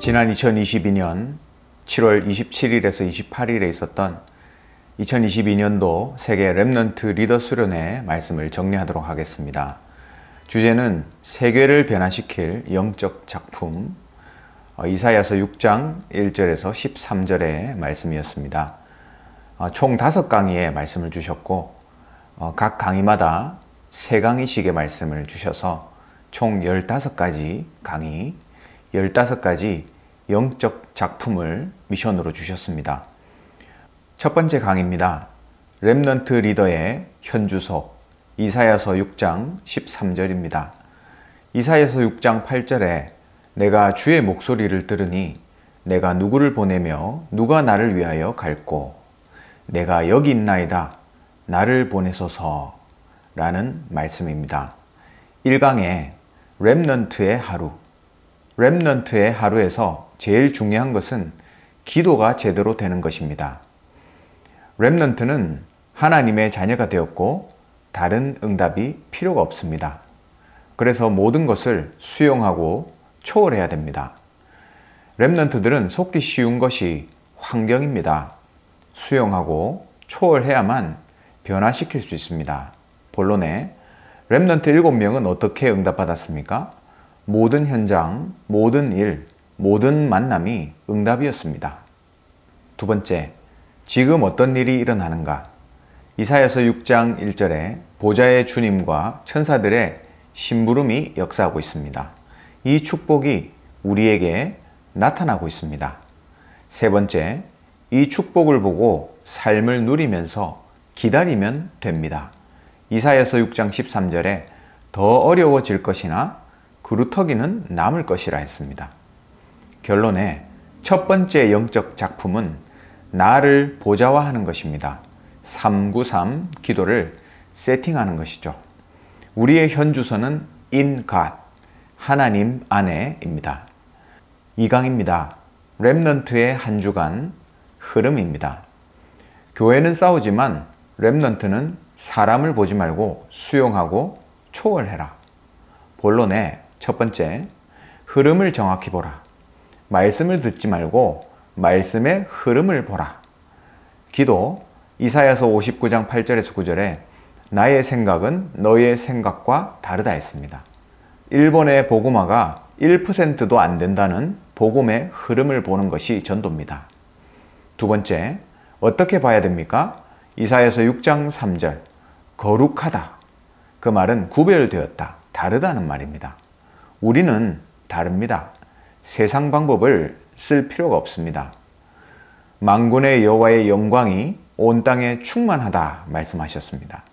지난 2022년 7월 27일에서 28일에 있었던 2022년도 세계 렘넌트 리더 수련회 말씀을 정리하도록 하겠습니다. 주제는 세계를 변화시킬 영적 작품, 이사야서 6장 1절에서 13절의 말씀이었습니다. 총 5강의의 말씀을 주셨고 각 강의마다 3강의씩의 말씀을 주셔서 총 15가지 강의, 15가지 영적 작품을 미션으로 주셨습니다. 첫 번째 강의입니다. 렘넌트 리더의 현주소, 이사야서 6장 13절입니다. 이사야서 6장 8절에 내가 주의 목소리를 들으니 내가 누구를 보내며 누가 나를 위하여 갈꼬 내가 여기 있나이다 나를 보내소서 라는 말씀입니다. 1강에 렘넌트의 하루, 렘넌트의 하루에서 제일 중요한 것은 기도가 제대로 되는 것입니다. 렘넌트는 하나님의 자녀가 되었고 다른 응답이 필요가 없습니다. 그래서 모든 것을 수용하고 초월해야 됩니다. 렘넌트들은 속기 쉬운 것이 환경입니다. 수용하고 초월해야만 변화시킬 수 있습니다. 본론에 렘넌트 7명은 어떻게 응답받았습니까? 모든 현장, 모든 일, 모든 만남이 응답이었습니다. 두 번째, 지금 어떤 일이 일어나는가? 이사야서 6장 1절에 보좌의 주님과 천사들의 심부름이 역사하고 있습니다. 이 축복이 우리에게 나타나고 있습니다. 세 번째, 이 축복을 보고 삶을 누리면서 기다리면 됩니다. 이사야서 6장 13절에 더 어려워질 것이나 그루터기는 남을 것이라 했습니다. 결론에 첫 번째 영적 작품은 나를 보좌화하는 것입니다. 393 기도를 세팅하는 것이죠. 우리의 현주소는 in God, 하나님 안에입니다. 2강입니다. 렘넌트의 한 주간 흐름입니다. 교회는 싸우지만 렘넌트는 사람을 보지 말고 수용하고 초월해라. 본론에 첫 번째, 흐름을 정확히 보라. 말씀을 듣지 말고 말씀의 흐름을 보라. 기도, 이사야서 59장 8절에서 9절에 나의 생각은 너의 생각과 다르다 했습니다. 일본의 복음화가 1%도 안 된다는 복음의 흐름을 보는 것이 전도입니다. 두 번째, 어떻게 봐야 됩니까? 이사야서 6장 3절, 거룩하다. 그 말은 구별되었다, 다르다는 말입니다. 우리는 다릅니다. 세상 방법을 쓸 필요가 없습니다. 만군의 여호와의 영광이 온 땅에 충만하다 말씀하셨습니다.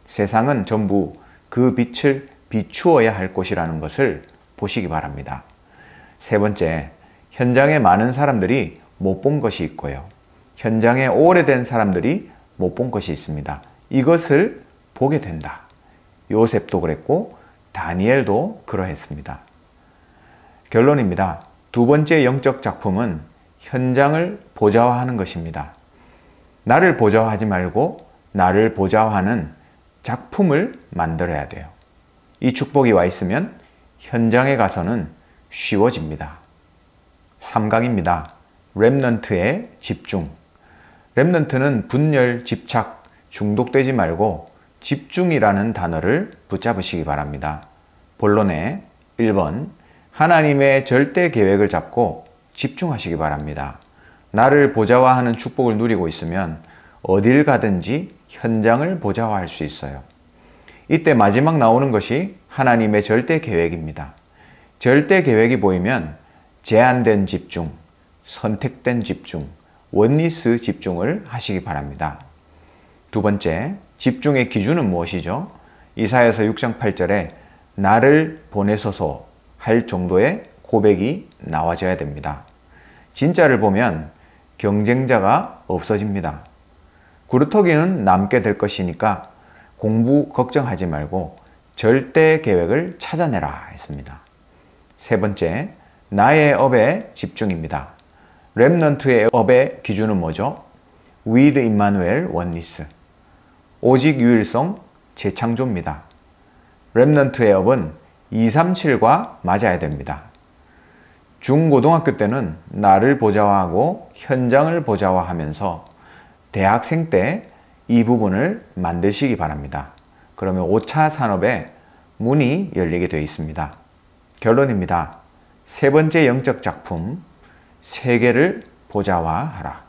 세상은 전부 그 빛을 비추어야 할 곳이라는 것을 보시기 바랍니다. 세 번째, 현장에 많은 사람들이 못 본 것이 있고요. 현장에 오래된 사람들이 못 본 것이 있습니다. 이것을 보게 된다. 요셉도 그랬고 다니엘도 그러했습니다. 결론입니다. 두 번째 영적 작품은 현장을 보좌화하는 것입니다. 나를 보좌화하지 말고 나를 보좌화하는 작품을 만들어야 돼요. 이 축복이 와 있으면 현장에 가서는 쉬워집니다. 3강입니다. 렘넌트의 집중. 렘넌트는 분열, 집착, 중독되지 말고 집중이라는 단어를 붙잡으시기 바랍니다. 본론에 1번, 하나님의 절대 계획을 잡고 집중하시기 바랍니다. 나를 보좌화하는 축복을 누리고 있으면 어딜 가든지 현장을 보좌화할 수 있어요. 이때 마지막 나오는 것이 하나님의 절대 계획입니다. 절대 계획이 보이면 제한된 집중, 선택된 집중, 원리스 집중을 하시기 바랍니다. 두 번째, 집중의 기준은 무엇이죠? 이사야서 6장 8절에 나를 보내소서 할 정도의 고백이 나와줘야 됩니다. 진짜를 보면 경쟁자가 없어집니다. 구루터기는 남게 될 것이니까 공부 걱정하지 말고 절대 계획을 찾아내라 했습니다. 세 번째, 나의 업에 집중입니다. 렘넌트의 업의 기준은 뭐죠? with 임마누엘 원리스, 오직 유일성 재창조입니다. 렘넌트의 업은 237과 맞아야 됩니다. 중고등학교 때는 나를 보좌화하고 현장을 보좌화하면서 대학생 때 이 부분을 만드시기 바랍니다. 그러면 5차 산업의 문이 열리게 되어 있습니다. 결론입니다. 세 번째 영적 작품, 세계를 보좌화하라.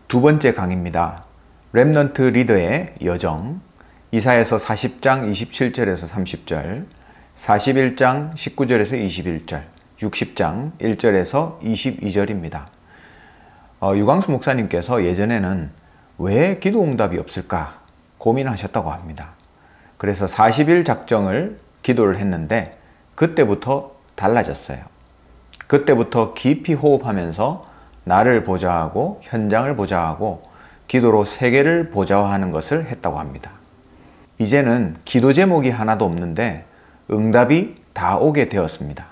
두 번째 강의입니다. 렘넌트 리더의 여정, 이사야서 40장 27절에서 30절, 41장 19절에서 21절, 60장 1절에서 22절입니다. 유광수 목사님께서 예전에는 왜 기도응답이 없을까 고민하셨다고 합니다. 그래서 40일 작정을 기도를 했는데 그때부터 달라졌어요. 그때부터 깊이 호흡하면서 나를 보좌하고 현장을 보좌하고 기도로 세계를 보좌화하는 것을 했다고 합니다. 이제는 기도 제목이 하나도 없는데 응답이 다 오게 되었습니다.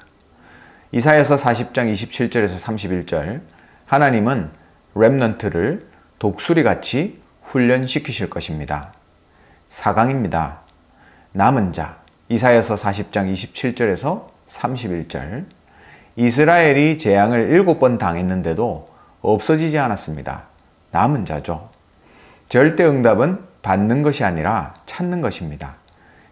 이사야서 40장 27절에서 31절, 하나님은 렘넌트를 독수리같이 훈련시키실 것입니다. 4강입니다. 남은 자, 이사야서 40장 27절에서 31절, 이스라엘이 재앙을 7번 당했는데도 없어지지 않았습니다. 남은 자죠. 절대 응답은 받는 것이 아니라 찾는 것입니다.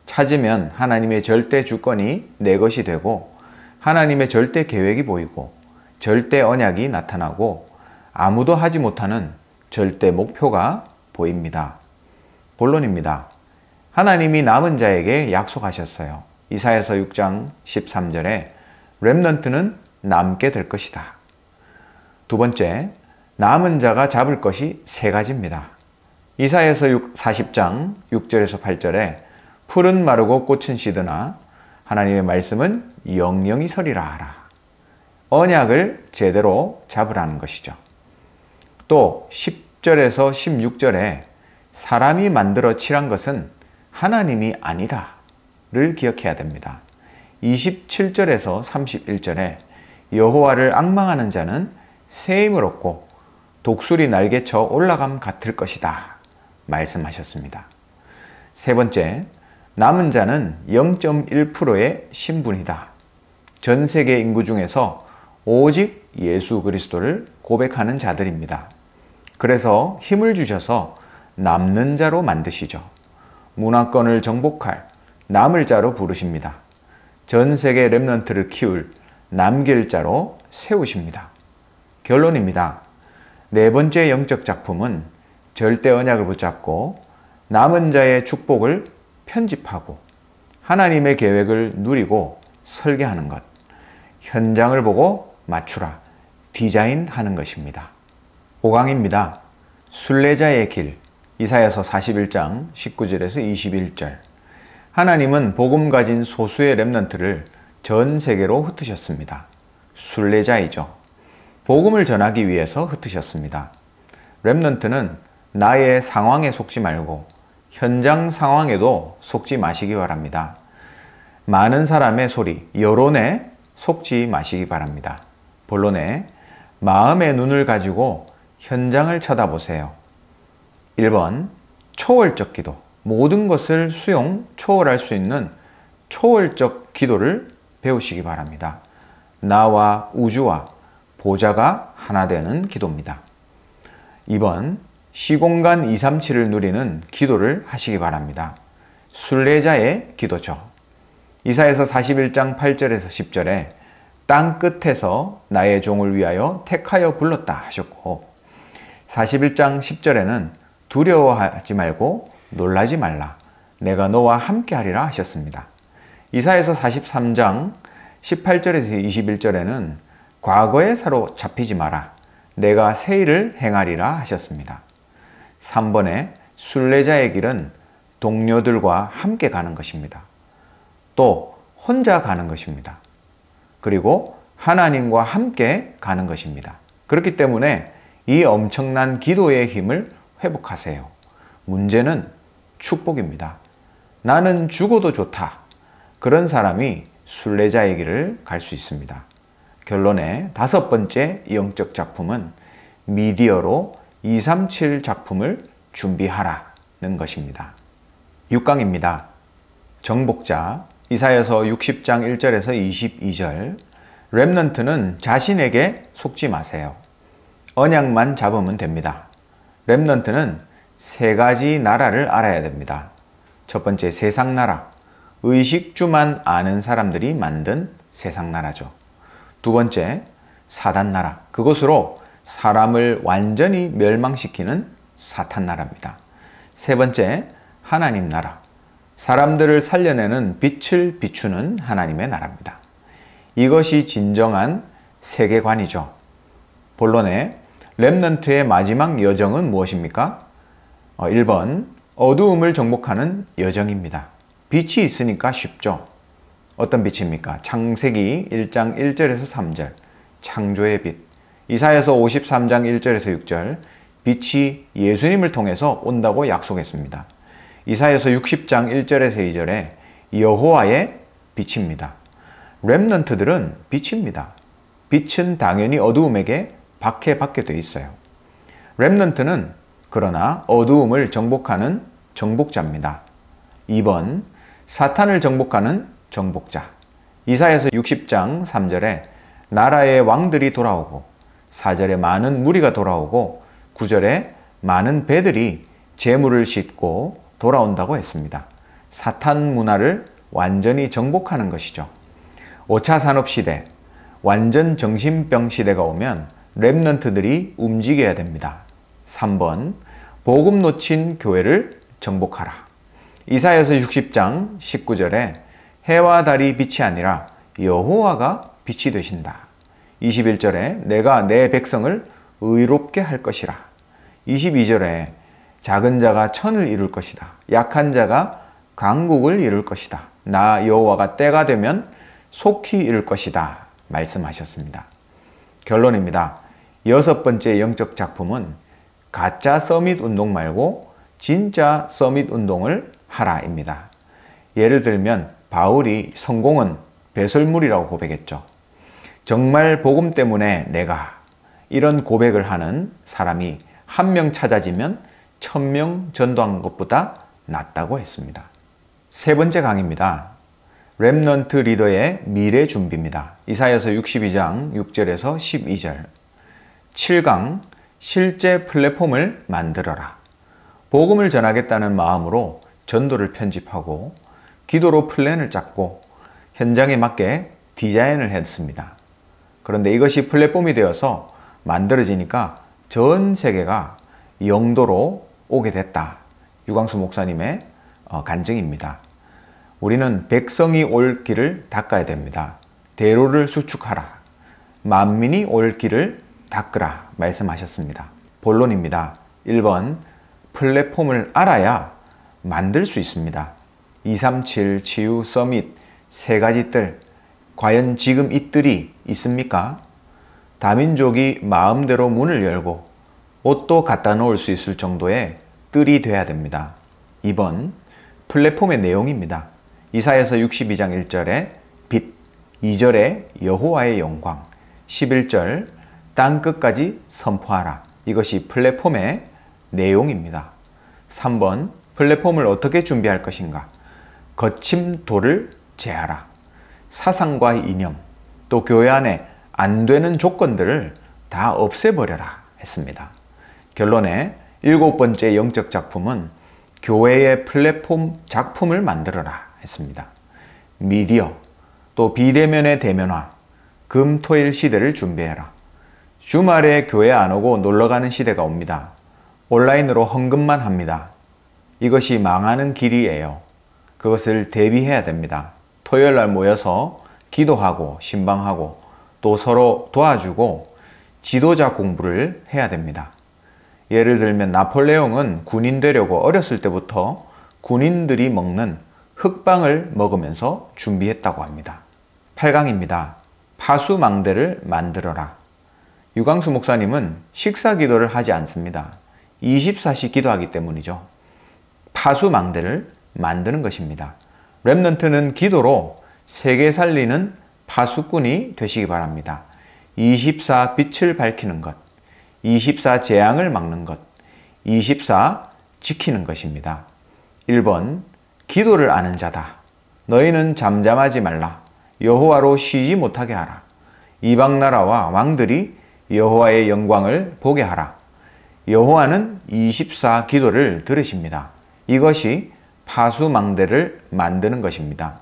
찾으면 하나님의 절대 주권이 내 것이 되고 하나님의 절대 계획이 보이고 절대 언약이 나타나고 아무도 하지 못하는 절대 목표가 보입니다. 본론입니다. 하나님이 남은 자에게 약속하셨어요. 이사야서 6장 13절에 렘넌트는 남게 될 것이다. 두 번째, 남은 자가 잡을 것이 세 가지입니다. 이사야서 40장 6절에서 8절에 풀은 마르고 꽃은 시드나 하나님의 말씀은 영영이 서리라 하라. 언약을 제대로 잡으라는 것이죠. 또 10절에서 16절에 사람이 만들어 칠한 것은 하나님이 아니다 를 기억해야 됩니다. 27절에서 31절에 여호와를 앙망하는 자는 새 힘을 얻고 독수리 날개쳐 올라감 같을 것이다 말씀하셨습니다. 세 번째, 남은 자는 0.1%의 신분이다. 전 세계 인구 중에서 오직 예수 그리스도를 고백하는 자들입니다. 그래서 힘을 주셔서 남는 자로 만드시죠. 문화권을 정복할 남을 자로 부르십니다. 전 세계 렘넌트를 키울 남길 자로 세우십니다. 결론입니다. 네 번째 영적 작품은 절대 언약을 붙잡고 남은 자의 축복을 편집하고 하나님의 계획을 누리고 설계하는 것, 현장을 보고 맞추라, 디자인하는 것입니다. 5강입니다. 순례자의 길, 이사야서 41장 19절에서 21절. 하나님은 복음 가진 소수의 렘넌트를 전 세계로 흩으셨습니다. 순례자이죠. 복음을 전하기 위해서 흩으셨습니다. 렘넌트는 나의 상황에 속지 말고 현장 상황에도 속지 마시기 바랍니다. 많은 사람의 소리, 여론에 속지 마시기 바랍니다. 본론에 마음의 눈을 가지고 현장을 쳐다보세요. 1번, 초월적 기도. 모든 것을 초월할 수 있는 초월적 기도를 배우시기 바랍니다. 나와 우주와 보좌가 하나 되는 기도입니다. 2번, 시공간 237을 누리는 기도를 하시기 바랍니다. 순례자의 기도죠. 이사야서 41장 8절에서 10절에 땅 끝에서 나의 종을 위하여 택하여 불렀다 하셨고 41장 10절에는 두려워하지 말고 놀라지 말라. 내가 너와 함께 하리라 하셨습니다. 이사야서 43장 18절에서 21절에는 과거에 사로잡히지 마라. 내가 새 일을 행하리라 하셨습니다. 3번에 순례자의 길은 동료들과 함께 가는 것입니다. 또 혼자 가는 것입니다. 그리고 하나님과 함께 가는 것입니다. 그렇기 때문에 이 엄청난 기도의 힘을 회복하세요. 문제는 축복입니다. 나는 죽어도 좋다. 그런 사람이 순례자의 길을 갈 수 있습니다. 결론에 5번째 영적 작품은 미디어로 237 작품을 준비하라는 것입니다. 6강입니다. 정복자, 이사야서 60장 1절에서 22절. 렘넌트는 자신에게 속지 마세요. 언약만 잡으면 됩니다. 렘넌트는 세 가지 나라를 알아야 됩니다. 첫 번째, 세상 나라. 의식주만 아는 사람들이 만든 세상 나라죠. 두 번째, 사단 나라. 그것으로 사람을 완전히 멸망시키는 사탄 나라입니다. 세 번째, 하나님 나라. 사람들을 살려내는 빛을 비추는 하나님의 나라입니다. 이것이 진정한 세계관이죠. 본론에 렘넌트의 마지막 여정은 무엇입니까? 1번, 어두움을 정복하는 여정입니다. 빛이 있으니까 쉽죠. 어떤 빛입니까? 창세기 1장 1절에서 3절, 창조의 빛. 이사야서 53장 1절에서 6절, 빛이 예수님을 통해서 온다고 약속했습니다. 이사야서 60장 1절에서 2절에 여호와의 빛입니다. 렘넌트들은 빛입니다. 빛은 당연히 어두움에게 박해받게 돼 있어요. 렘넌트는 그러나 어두움을 정복하는 정복자입니다. 2번, 사탄을 정복하는 정복자. 이사야서 60장 3절에 나라의 왕들이 돌아오고 4절에 많은 무리가 돌아오고 9절에 많은 배들이 재물을 싣고 돌아온다고 했습니다. 사탄 문화를 완전히 정복하는 것이죠. 5차 산업시대, 완전 정신병 시대가 오면 렘넌트들이 움직여야 됩니다. 3번, 복음 놓친 교회를 정복하라. 이사야서 60장 19절에 해와 달이 빛이 아니라 여호와가 빛이 되신다. 21절에 내가 내 백성을 의롭게 할 것이라. 22절에 작은 자가 천을 이룰 것이다. 약한 자가 강국을 이룰 것이다. 나 여호와가 때가 되면 속히 이룰 것이다. 말씀하셨습니다. 결론입니다. 6번째 영적 작품은 가짜 서밋 운동 말고 진짜 서밋 운동을 하라입니다. 예를 들면 바울이 성공은 배설물이라고 고백했죠. 정말 복음 때문에 내가 이런 고백을 하는 사람이 1명 찾아지면 1000명 전도한 것보다 낫다고 했습니다. 세 번째 강의입니다. 렘넌트 리더의 미래 준비입니다. 이사야서 62장 6절에서 12절. 7강 실제 플랫폼을 만들어라. 복음을 전하겠다는 마음으로 전도를 편집하고 기도로 플랜을 짰고 현장에 맞게 디자인을 했습니다. 그런데 이것이 플랫폼이 되어서 만들어지니까 전 세계가 영도로 오게 됐다. 유광수 목사님의 간증입니다. 우리는 백성이 올 길을 닦아야 됩니다. 대로를 수축하라. 만민이 올 길을 닦으라 말씀하셨습니다. 본론입니다. 1번, 플랫폼을 알아야 만들 수 있습니다. 237 치유 서밋 세 가지 뜰, 과연 지금 이 뜰이 있습니까? 다민족이 마음대로 문을 열고 옷도 갖다 놓을 수 있을 정도의 뜰이 돼야 됩니다. 2번, 플랫폼의 내용입니다. 이사야서 62장 1절에 빛, 2절에 여호와의 영광, 11절 땅끝까지 선포하라. 이것이 플랫폼의 내용입니다. 3번, 플랫폼을 어떻게 준비할 것인가? 거침돌을 제하라. 사상과 이념, 또 교회 안에 안 되는 조건들을 다 없애버려라 했습니다. 결론에 7번째 영적 작품은 교회의 플랫폼 작품을 만들어라 했습니다. 미디어, 또 비대면의 대면화, 금토일 시대를 준비해라. 주말에 교회 안 오고 놀러가는 시대가 옵니다. 온라인으로 헌금만 합니다. 이것이 망하는 길이에요. 그것을 대비해야 됩니다. 토요일 날 모여서 기도하고 신방하고 또 서로 도와주고 지도자 공부를 해야 됩니다. 예를 들면 나폴레옹은 군인 되려고 어렸을 때부터 군인들이 먹는 흑빵을 먹으면서 준비했다고 합니다. 8강입니다. 파수망대를 만들어라. 유광수 목사님은 식사 기도를 하지 않습니다. 24시 기도하기 때문이죠. 파수망대를 만드는 것입니다. 렘넌트는 기도로 세계 살리는 파수꾼이 되시기 바랍니다. 24 빛을 밝히는 것, 24 재앙을 막는 것, 24 지키는 것입니다. 1번, 기도를 아는 자다. 너희는 잠잠하지 말라. 여호와로 쉬지 못하게 하라. 이방 나라와 왕들이 여호와의 영광을 보게 하라. 여호와는 24 기도를 들으십니다. 이것이 파수망대를 만드는 것입니다.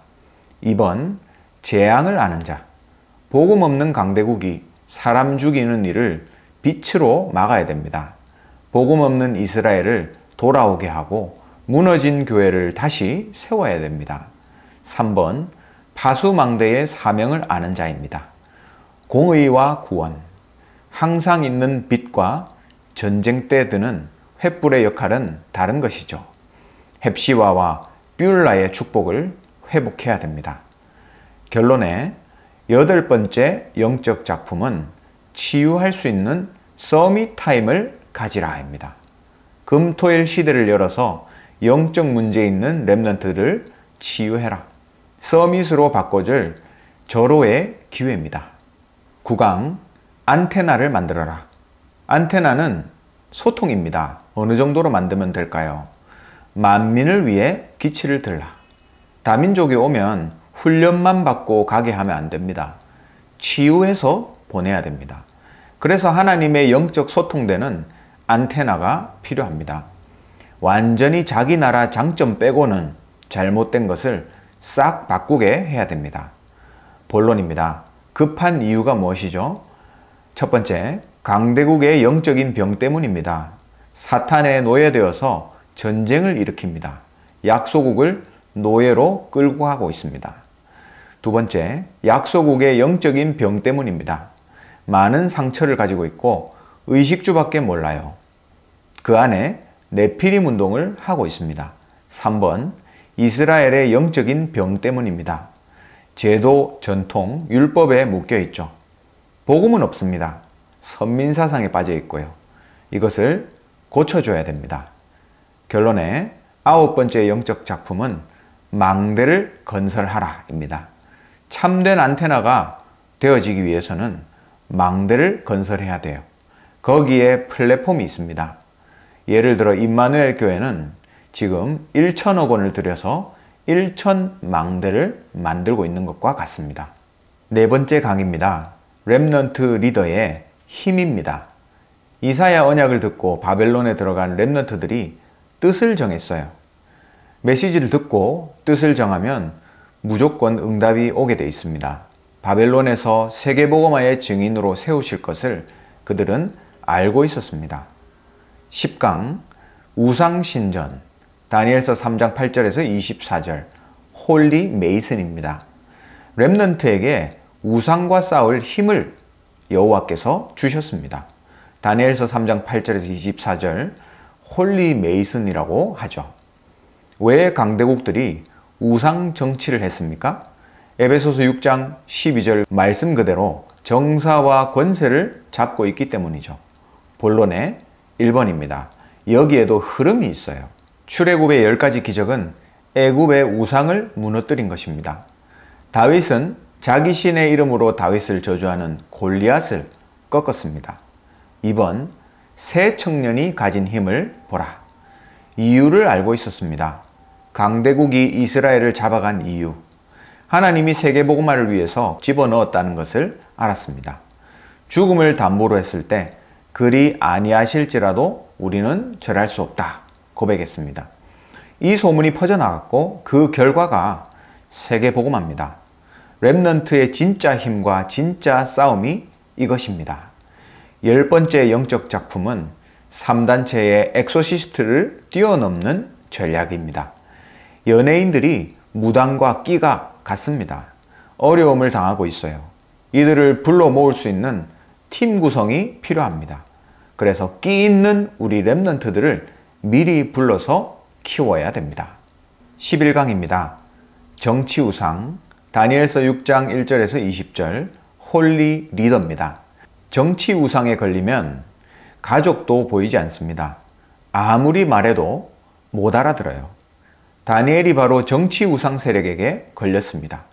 2번, 재앙을 아는 자. 복음 없는 강대국이 사람 죽이는 일을 빛으로 막아야 됩니다. 복음 없는 이스라엘을 돌아오게 하고 무너진 교회를 다시 세워야 됩니다. 3번, 파수망대의 사명을 아는 자입니다. 공의와 구원, 항상 있는 빛과 전쟁 때 드는 횃불의 역할은 다른 것이죠. 헵시와와 뷸라의 축복을 회복해야 됩니다. 결론에 8번째 영적 작품은 치유할 수 있는 서밋 타임을 가지라입니다. 금토일 시대를 열어서 영적 문제 있는 렘넌트를 치유해라. 서밋으로 바꿔줄 절호의 기회입니다. 9강, 안테나를 만들어라. 안테나는 소통입니다. 어느 정도로 만들면 될까요? 만민을 위해 기치를 들라. 다민족이 오면 훈련만 받고 가게 하면 안 됩니다. 치유해서 보내야 됩니다. 그래서 하나님의 영적 소통되는 안테나가 필요합니다. 완전히 자기 나라 장점 빼고는 잘못된 것을 싹 바꾸게 해야 됩니다. 본론입니다. 급한 이유가 무엇이죠? 첫 번째, 강대국의 영적인 병 때문입니다. 사탄에 노예되어서 전쟁을 일으킵니다. 약소국을 노예로 끌고 가고 있습니다. 두 번째, 약소국의 영적인 병 때문입니다. 많은 상처를 가지고 있고 의식주밖에 몰라요. 그 안에 네피림 운동을 하고 있습니다. 3번, 이스라엘의 영적인 병 때문입니다. 제도, 전통, 율법에 묶여 있죠. 복음은 없습니다. 선민사상에 빠져 있고요. 이것을 고쳐줘야 됩니다. 결론에 9번째 영적 작품은 망대를 건설하라입니다. 참된 안테나가 되어지기 위해서는 망대를 건설해야 돼요. 거기에 플랫폼이 있습니다. 예를 들어 임마누엘 교회는 지금 1천억 원을 들여서 1천 망대를 만들고 있는 것과 같습니다. 네 번째 강의입니다. 렘넌트 리더의 힘입니다. 이사야 언약을 듣고 바벨론에 들어간 렘넌트들이 뜻을 정했어요. 메시지를 듣고 뜻을 정하면 무조건 응답이 오게 돼 있습니다. 바벨론에서 세계복음화의 증인으로 세우실 것을 그들은 알고 있었습니다. 10강, 우상신전, 다니엘서 3장 8절에서 24절, 홀리 메이슨입니다. 렘넌트에게 우상과 싸울 힘을 여호와께서 주셨습니다. 다니엘서 3장 8절에서 24절, 홀리 메이슨이라고 하죠. 왜 강대국들이 우상 정치를 했습니까? 에베소서 6장 12절 말씀 그대로 정사와 권세를 잡고 있기 때문이죠. 본론의 1번입니다. 여기에도 흐름이 있어요. 출애굽의 10가지 기적은 애굽의 우상을 무너뜨린 것입니다. 다윗은 자기 신의 이름으로 다윗을 저주하는 골리앗을 꺾었습니다. 2번, 새 청년이 가진 힘을 보라. 이유를 알고 있었습니다. 강대국이 이스라엘을 잡아간 이유. 하나님이 세계복음화를 위해서 집어넣었다는 것을 알았습니다. 죽음을 담보로 했을 때 그리 아니하실지라도 우리는 절할 수 없다 고백했습니다. 이 소문이 퍼져나갔고 그 결과가 세계복음화입니다. 렘넌트의 진짜 힘과 진짜 싸움이 이것입니다. 10번째 영적 작품은 3단체의 엑소시스트를 뛰어넘는 전략입니다. 연예인들이 무당과 끼가 같습니다. 어려움을 당하고 있어요. 이들을 불러 모을 수 있는 팀 구성이 필요합니다. 그래서 끼 있는 우리 렘넌트들을 미리 불러서 키워야 됩니다. 11강입니다. 정치 우상, 다니엘서 6장 1절에서 20절, 홀리 리더입니다. 정치 우상에 걸리면 가족도 보이지 않습니다. 아무리 말해도 못 알아들어요. 다니엘이 바로 정치 우상 세력에게 걸렸습니다.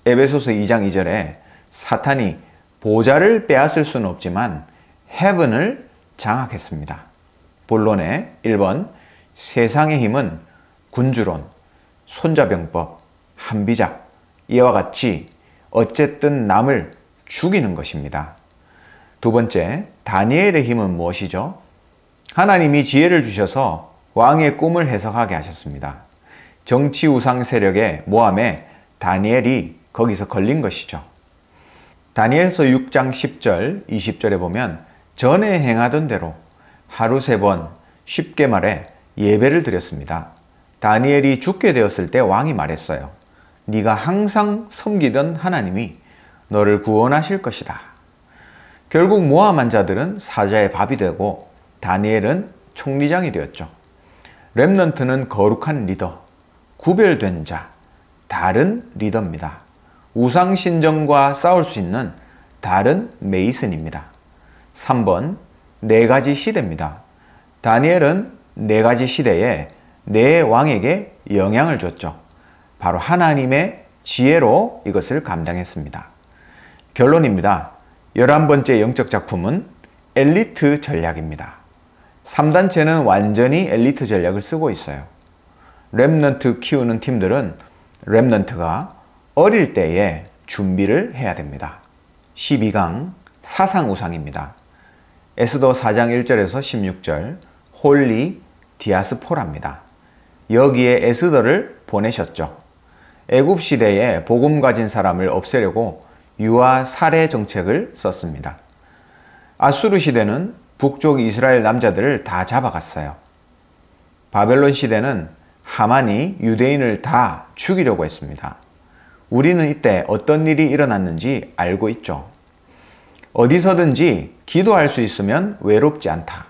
에베소서 2장 2절에 사탄이 보좌를 빼앗을 수는 없지만 헤븐을 장악했습니다. 본론의 1번, 세상의 힘은 군주론, 손자병법, 한비작, 이와 같이 어쨌든 남을 죽이는 것입니다. 두 번째, 다니엘의 힘은 무엇이죠? 하나님이 지혜를 주셔서 왕의 꿈을 해석하게 하셨습니다. 정치 우상 세력의 모함에 다니엘이 거기서 걸린 것이죠. 다니엘서 6장 10절, 20절에 보면 전에 행하던 대로 하루 3번 쉽게 말해 예배를 드렸습니다. 다니엘이 죽게 되었을 때 왕이 말했어요. 네가 항상 섬기던 하나님이 너를 구원하실 것이다. 결국 모함한 자들은 사자의 밥이 되고 다니엘은 총리장이 되었죠. 렘넌트는 거룩한 리더, 구별된 자, 다른 리더입니다. 우상신전과 싸울 수 있는 다른 메이슨입니다. 3번, 4가지 시대입니다. 다니엘은 4가지 시대에 4왕에게 영향을 줬죠. 바로 하나님의 지혜로 이것을 감당했습니다. 결론입니다. 11번째 영적 작품은 엘리트 전략입니다. 3단체는 완전히 엘리트 전략을 쓰고 있어요. 렘넌트 키우는 팀들은 렘넌트가 어릴 때에 준비를 해야 됩니다. 12강 사상우상입니다. 에스더 4장 1절에서 16절 홀리 디아스포라입니다. 여기에 에스더를 보내셨죠. 애굽 시대에 복음 가진 사람을 없애려고 유아 살해 정책을 썼습니다. 아수르 시대는 북쪽 이스라엘 남자들을 다 잡아갔어요. 바벨론 시대는 하만이 유대인을 다 죽이려고 했습니다. 우리는 이때 어떤 일이 일어났는지 알고 있죠. 어디서든지 기도할 수 있으면 외롭지 않다.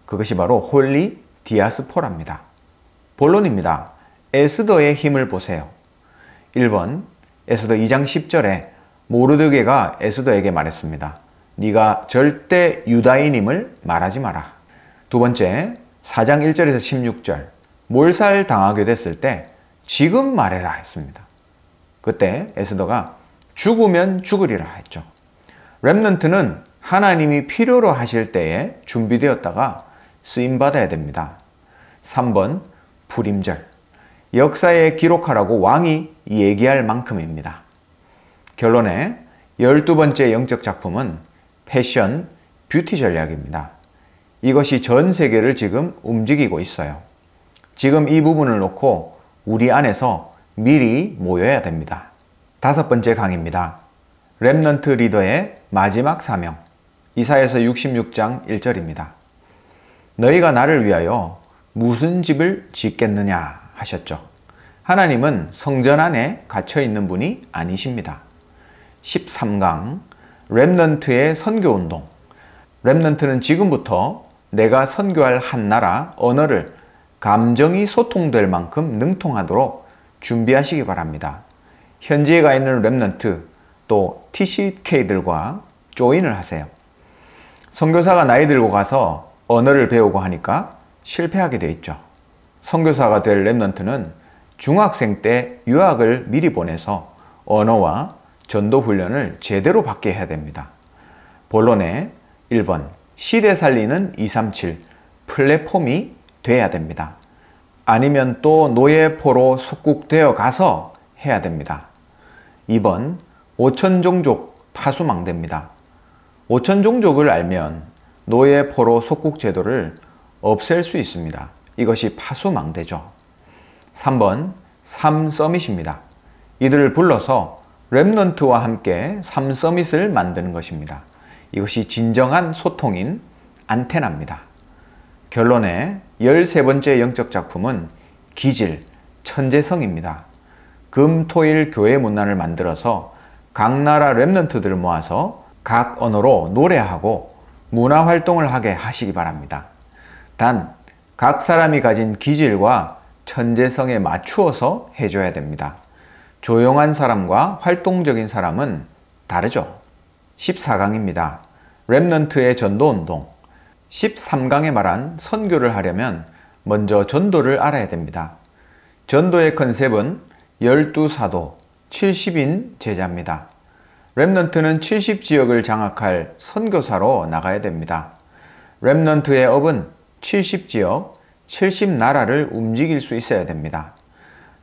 그것이 바로 홀리 디아스포라입니다. 본론입니다. 에스더의 힘을 보세요. 1번 에스더 2장 10절에 모르드게가 에스더에게 말했습니다. 네가 절대 유다인임을 말하지 마라. 두 번째 4장 1절에서 16절 몰살 당하게 됐을 때 지금 말해라 했습니다. 그때 에스더가 죽으면 죽으리라 했죠. 렘넌트는 하나님이 필요로 하실 때에 준비되었다가 쓰임받아야 됩니다. 3번 불임절 역사에 기록하라고 왕이 얘기할 만큼입니다. 결론에 12번째 영적 작품은 패션, 뷰티 전략입니다. 이것이 전 세계를 지금 움직이고 있어요. 지금 이 부분을 놓고 우리 안에서 미리 모여야 됩니다. 5번째 강의입니다. 렘넌트 리더의 마지막 사명 이사야서 66장 1절입니다. 너희가 나를 위하여 무슨 집을 짓겠느냐 하셨죠. 하나님은 성전 안에 갇혀있는 분이 아니십니다. 13강 렘넌트의 선교운동 렘넌트는 지금부터 내가 선교할 한 나라, 언어를 감정이 소통될 만큼 능통하도록 준비하시기 바랍니다. 현지에 가 있는 렘넌트 또 TCK들과 조인을 하세요. 선교사가 나이 들고 가서 언어를 배우고 하니까 실패하게 돼 있죠. 선교사가 될 렘넌트는 중학생 때 유학을 미리 보내서 언어와 전도 훈련을 제대로 받게 해야 됩니다. 본론에 1번 시대 살리는 237 플랫폼이 돼야 됩니다. 아니면 또 노예포로 속국되어 가서 해야 됩니다. 2번 5천종족 파수망대입니다. 5천종족을 알면 노예포로 속국 제도를 없앨 수 있습니다. 이것이 파수망대죠. 3번 3서밋입니다. 이들을 불러서 렘넌트와 함께 3서밋을 만드는 것입니다. 이것이 진정한 소통인 안테나입니다. 결론에 13번째 영적 작품은 기질, 천재성입니다. 금, 토, 일 교회 문화를 만들어서 각 나라 렘넌트들을 모아서 각 언어로 노래하고 문화활동을 하게 하시기 바랍니다. 단, 각 사람이 가진 기질과 천재성에 맞추어서 해줘야 됩니다. 조용한 사람과 활동적인 사람은 다르죠. 14강입니다. 렘넌트의 전도운동 13강에 말한 선교를 하려면 먼저 전도를 알아야 됩니다. 전도의 컨셉은 12사도 70인 제자입니다. 렘넌트는 70지역을 장악할 선교사로 나가야 됩니다. 렘넌트의 업은 70지역, 70나라를 움직일 수 있어야 됩니다.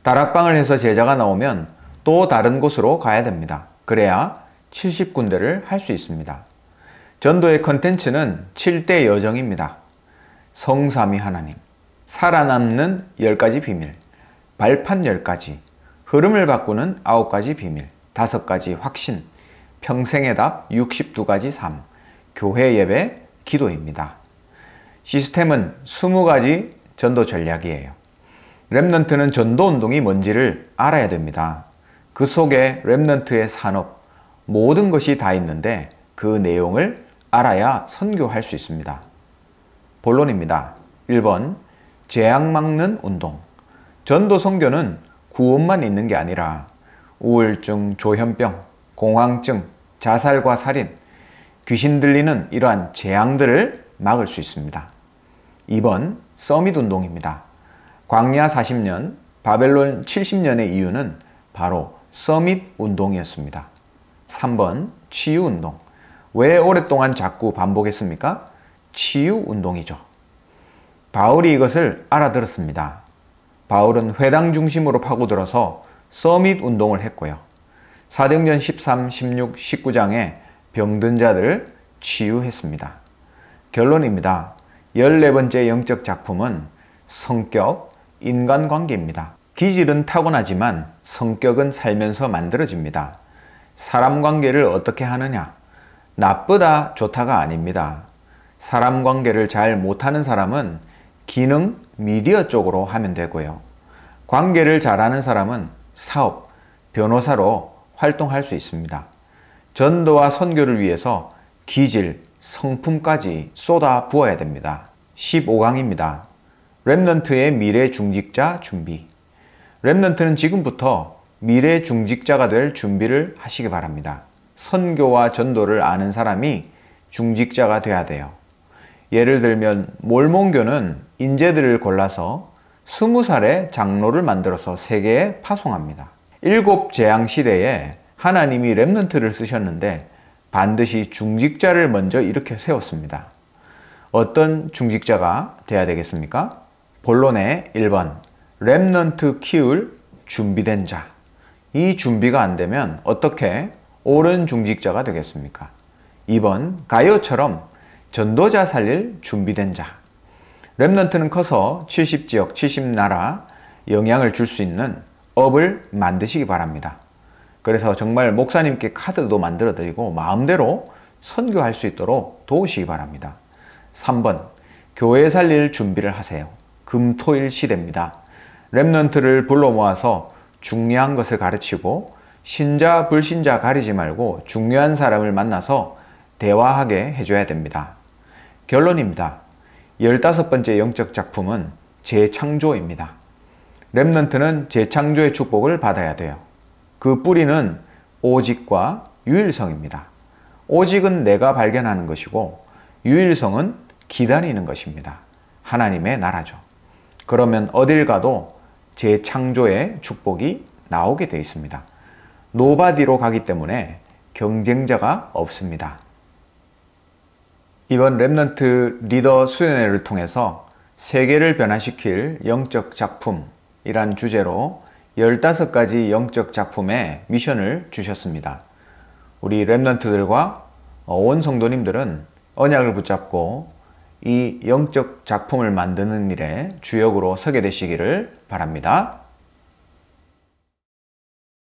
다락방을 해서 제자가 나오면 또 다른 곳으로 가야 됩니다. 그래야 70군데를 할 수 있습니다. 전도의 컨텐츠는 7대 여정입니다. 성삼위 하나님, 살아남는 10가지 비밀, 발판 10가지, 흐름을 바꾸는 9가지 비밀, 5가지 확신, 평생의 답 62가지 삶, 교회 예배, 기도입니다. 시스템은 20가지 전도 전략이에요. 렘넌트는 전도 운동이 뭔지를 알아야 됩니다. 그 속에 렘넌트의 산업, 모든 것이 다 있는데 그 내용을 알아야 선교할 수 있습니다. 본론입니다. 1번, 재앙 막는 운동. 전도 선교는 구원만 있는 게 아니라 우울증, 조현병, 공황증, 자살과 살인, 귀신 들리는 이러한 재앙들을 막을 수 있습니다. 2번, 서밋 운동입니다. 광야 40년, 바벨론 70년의 이유는 바로 서밋 운동이었습니다. 3번, 치유 운동. 왜 오랫동안 자꾸 반복했습니까? 치유 운동이죠. 바울이 이것을 알아들었습니다. 바울은 회당 중심으로 파고들어서 서밋 운동을 했고요. 사도행전 13, 16, 19장에 병든 자들을 치유했습니다. 결론입니다. 14번째 영적 작품은 성격, 인간관계입니다. 기질은 타고나지만 성격은 살면서 만들어집니다. 사람 관계를 어떻게 하느냐? 나쁘다, 좋다가 아닙니다. 사람 관계를 잘 못하는 사람은 기능, 미디어 쪽으로 하면 되고요. 관계를 잘하는 사람은 사업, 변호사로 활동할 수 있습니다. 전도와 선교를 위해서 기질, 성품까지 쏟아 부어야 됩니다. 15강입니다. 렘넌트의 미래 중직자 준비. 렘넌트는 지금부터 미래 중직자가 될 준비를 하시기 바랍니다. 선교와 전도를 아는 사람이 중직자가 돼야 돼요. 예를 들면 몰몬교는 인재들을 골라서 20살에 장로를 만들어서 세계에 파송합니다. 7재앙 시대에 하나님이 렘넌트를 쓰셨는데 반드시 중직자를 먼저 일으켜 세웠습니다. 어떤 중직자가 돼야 되겠습니까? 본론의 1번, 렘넌트 키울 준비된 자. 이 준비가 안 되면 어떻게 옳은 중직자가 되겠습니까? 2번, 가요처럼 전도자 살릴 준비된 자. 렘넌트는 커서 70지역, 70나라 영향을 줄 수 있는 업을 만드시기 바랍니다. 그래서 정말 목사님께 카드도 만들어 드리고 마음대로 선교할 수 있도록 도우시기 바랍니다. 3번, 교회 살릴 준비를 하세요. 금토일 시대입니다. 렘넌트를 불러 모아서 중요한 것을 가르치고 신자, 불신자 가리지 말고 중요한 사람을 만나서 대화하게 해줘야 됩니다. 결론입니다. 15번째 영적 작품은 재창조입니다. 렘넌트는 재창조의 축복을 받아야 돼요. 그 뿌리는 오직과 유일성입니다. 오직은 내가 발견하는 것이고 유일성은 기다리는 것입니다. 하나님의 나라죠. 그러면 어딜 가도 재창조의 축복이 나오게 되어 있습니다. 노바디로 가기 때문에 경쟁자가 없습니다. 이번 렘넌트 리더 수련회를 통해서 세계를 변화시킬 영적 작품이란 주제로 15가지 영적 작품의 미션을 주셨습니다. 우리 렘넌트들과 온 성도님들은 언약을 붙잡고 이 영적 작품을 만드는 일에 주역으로 서게 되시기를 바랍니다.